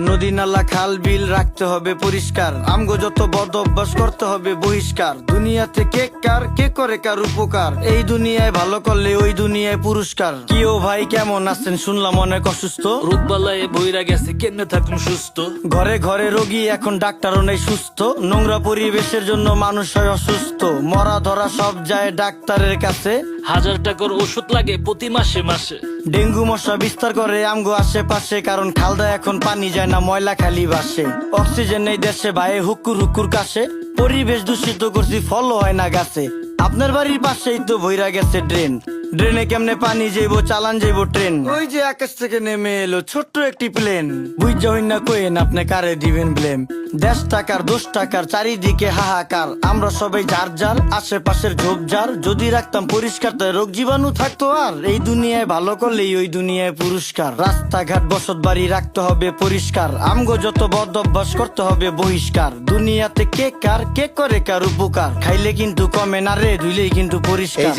নদী নালা খাল বিল রাখতে হবে পরিষ্কার, আমগো যত বদ অভ্যাস করতে হবে বহিষ্কার। দুনিয়াতে কে কার কে করে কার উপকার, এই দুনিয়ায় ভালো করলে ওই দুনিয়ায় পুরস্কার। কি ও ভাই কেমন আছেন, শুনলাম অনেক অসুস্থ। রোগবালায় বইরা গেছে, কেমনে থাকুন সুস্থ। ঘরে ঘরে রোগী এখন ডাক্তারও নেই সুস্থ, নোংরা পরিবেশের জন্য মানুষ হয় অসুস্থ। মরা ধরা সব যায় ডাক্তারের কাছে, 1000 টাকার ওষুধ লাগে প্রতি মাসে মাসে। ডেঙ্গু মশা বিস্তার করে আমগো আশেপাশে, কারণ খালদা এখন পানি যায় না, ময়লা খালি বাসে। অক্সিজেন নেই দেশে ভাই হুকুর হুকুর কাশে, পরিবেশ দূষিত করছি ফলও হয় না গাছে। আপনার বাড়ির পাশেই তো বইরা গেছে ড্রেন, ড্রেনে কেমনে পানি যাইবো, চালান যাইবো ট্রেন। ওই যে আকাশ থেকে নেমে এলো ছোট্ট একটি প্লেন, বুঝা হই না কইেন আপনি কারে দিবেন ব্লেম। 10 টাকার 10 টাকার চারিদিকে হাহাকার, আমরা সবাই যার যার আশেপাশের ঝোপঝাড় যদি রাখতাম পরিষ্কার, তাই রোগ জীবাণু থাকতো আর। এই দুনিয়ায় ভালো করলেই ওই দুনিয়ায় পুরস্কার। রাস্তাঘাট বসত বাড়ি রাখতে হবে পরিষ্কার, আমগো যত বদ অভ্যাস করতে হবে বহিষ্কার। দুনিয়াতে কে কার কে করে কার উপকার, খাইলে কিন্তু কমে না রে, ধুইলেই কিন্তু পরিষ্কার।